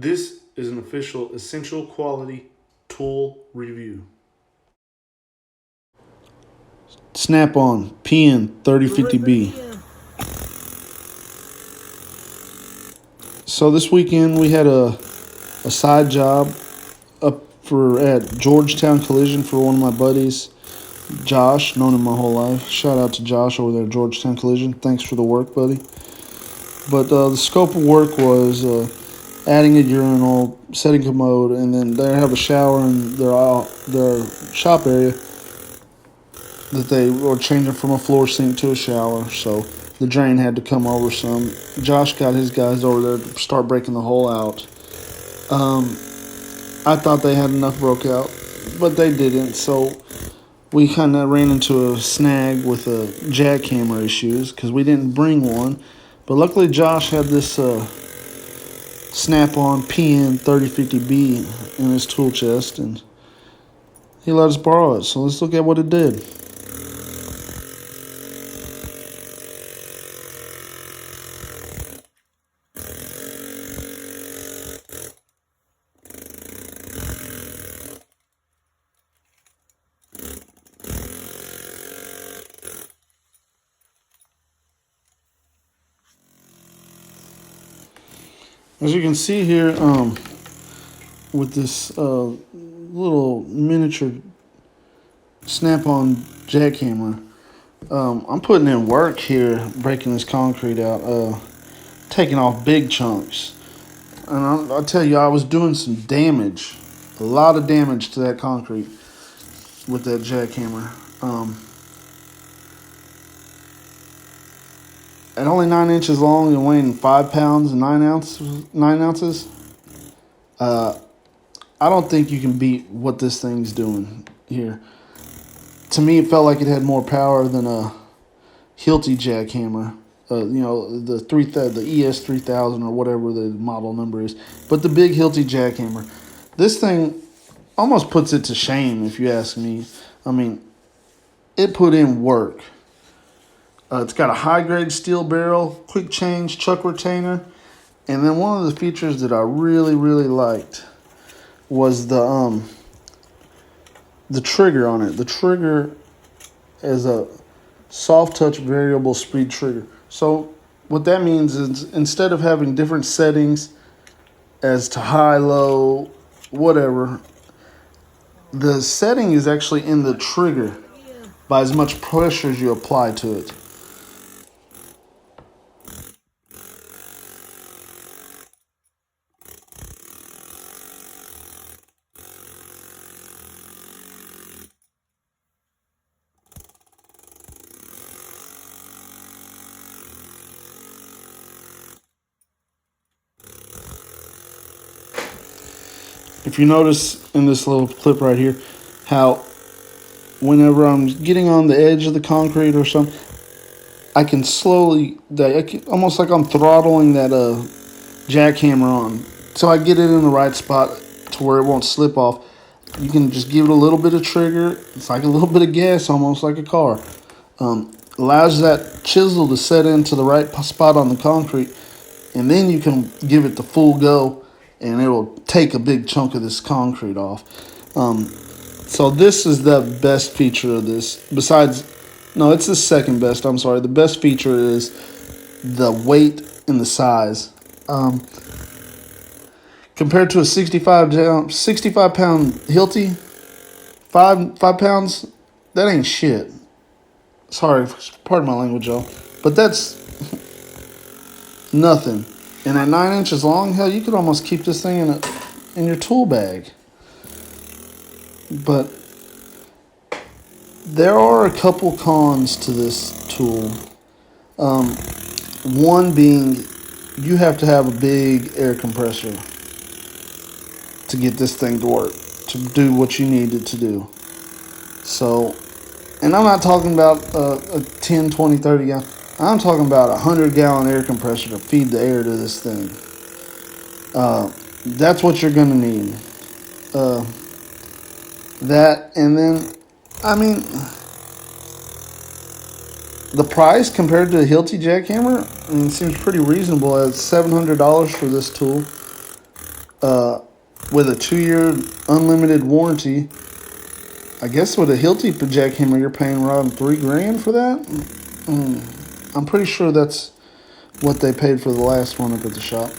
This is an official essential quality tool review. Snap-on pn3050B. So this weekend we had a side job up for at Georgetown Collision for one of my buddies, Josh, known him my whole life. Shout out to Josh over there at Georgetown Collision. Thanks for the work, buddy. But the scope of work was adding a urinal, setting commode, and then they have a shower in their shop area that they were changing from a floor sink to a shower. So the drain had to come over some. Josh got his guys over there to start breaking the hole out. I thought they had enough broke out, but they didn't. So we kind of ran into a snag with jackhammer issues because we didn't bring one. But luckily Josh had this Snap-on pn3050B in his tool chest, and he let us borrow it. So let's look at what it did. As you can see here, with this little miniature Snap-on jackhammer, I'm putting in work here, breaking this concrete out, taking off big chunks. And I'll tell you, I was doing some damage, a lot of damage to that concrete with that jackhammer. At only 9 inches long and weighing 5 pounds and 9 ounces, I don't think you can beat what this thing's doing here. To me, it felt like it had more power than a Hilti jackhammer. The ES3000 or whatever the model number is. But the big Hilti jackhammer. This thing almost puts it to shame, if you ask me. I mean, it put in work. It's got a high-grade steel barrel, quick change, chuck retainer. And then one of the features that I really, really liked was the trigger on it. The trigger is a soft touch variable speed trigger. So what that means is instead of having different settings as to high, low, whatever, the setting is actually in the trigger by as much pressure as you apply to it. If you notice in this little clip right here, how whenever I'm getting on the edge of the concrete or something, I can slowly, almost like I'm throttling that jackhammer on. So I get it in the right spot to where it won't slip off. You can just give it a little bit of trigger. It's like a little bit of gas, almost like a car. Allows that chisel to set into the right spot on the concrete, and then you can give it the full go, and it will take a big chunk of this concrete off. So this is the best feature of this. No, it's the second best. I'm sorry. The best feature is the weight and the size. Compared to a 65 pound Hilti, five pounds, that ain't shit. Sorry, pardon my language, y'all, but that's nothing. And at 9 inches long, hell, you could almost keep this thing in your tool bag. But there are a couple cons to this tool. One being, you have to have a big air compressor to get this thing to work, to do what you need it to do. So, and I'm not talking about a 10, 20, 30 gallon. I'm talking about a 100-gallon air compressor to feed the air to this thing. That's what you're going to need. That, and then, I mean, the price compared to a Hilti jackhammer, I mean, seems pretty reasonable at $700 for this tool. with a 2-year unlimited warranty. I guess with a Hilti jackhammer, you're paying around $3,000 for that. I'm pretty sure that's what they paid for the last one up at the shop.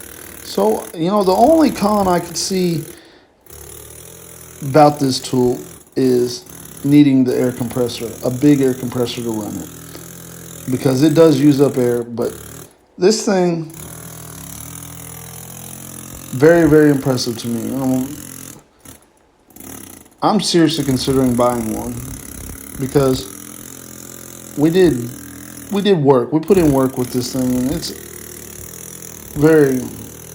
So, the only con I could see about this tool is needing the air compressor, a big air compressor to run it, because it does use up air. But this thing, very, very impressive to me. I'm seriously considering buying one because we did work. We put in work with this thing, and it's very,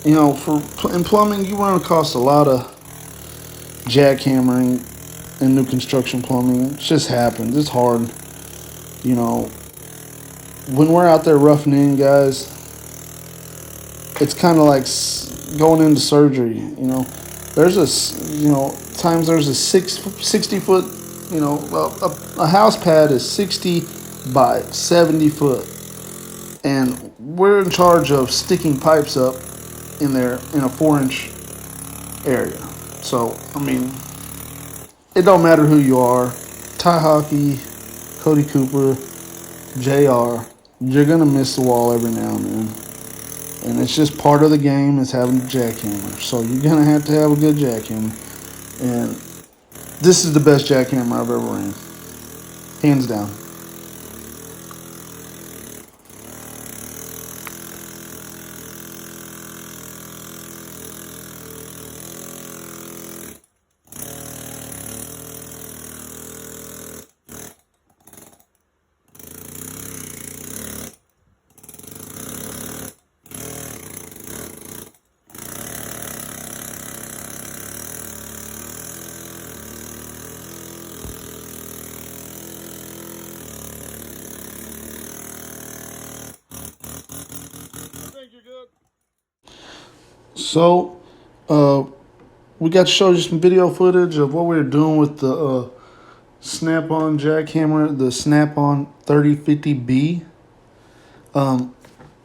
in plumbing, you run across a lot of jackhammering and new construction plumbing. It just happens. It's hard. When we're out there roughing in, guys, it's kind of like going into surgery. There's times there's a 60 foot, a house pad is 60 by 70 foot. And we're in charge of sticking pipes up in there in a 4-inch area. So, it don't matter who you are, Ty Hockey, Cody Cooper, JR, you're going to miss the wall every now and then. And it's just part of the game is having a jackhammer. So you're going to have a good jackhammer. And this is the best jackhammer I've ever ran. Hands down. So, we got to show you some video footage of what we were doing with the Snap-on jackhammer, the Snap-on 3050B. In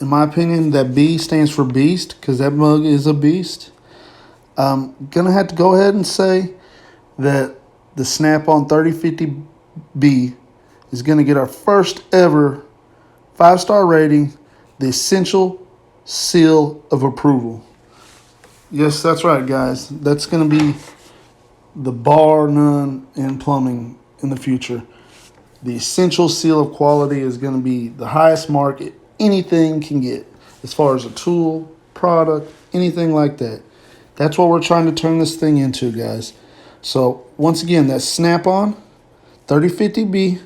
my opinion, that B stands for beast because that mug is a beast. I'm going to have to go ahead and say that the Snap-on 3050B is going to get our first ever 5-star rating, the essential seal of approval. Yes, that's right, guys. That's going to be the bar none in plumbing in the future. The essential seal of quality is going to be the highest mark anything can get as far as a tool, product, anything like that. That's what we're trying to turn this thing into, guys. So, once again, that Snap-on 3050B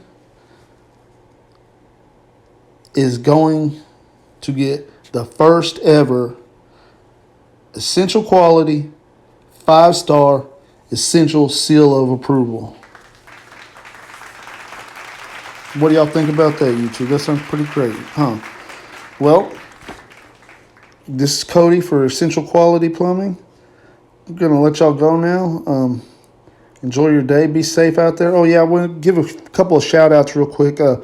is going to get the first ever essential quality 5-star essential seal of approval. What do y'all think about that, YouTube? That sounds pretty great, huh? Well, this is Cody for Essential Quality Plumbing. I'm going to let y'all go now. Enjoy your day. Be safe out there. Oh, yeah, I want to give a couple of shout-outs real quick. I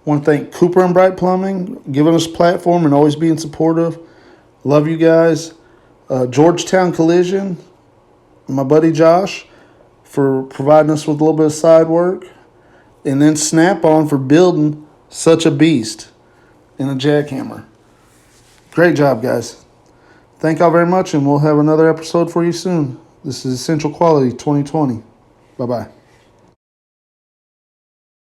want to thank Cooper and Bright Plumbing, giving us a platform and always being supportive. Love you guys. Georgetown Collision, my buddy Josh, for providing us with a little bit of side work. And then Snap-on for building such a beast in a jackhammer. Great job, guys. Thank y'all very much, and we'll have another episode for you soon. This is Essential Quality 2020. Bye-bye.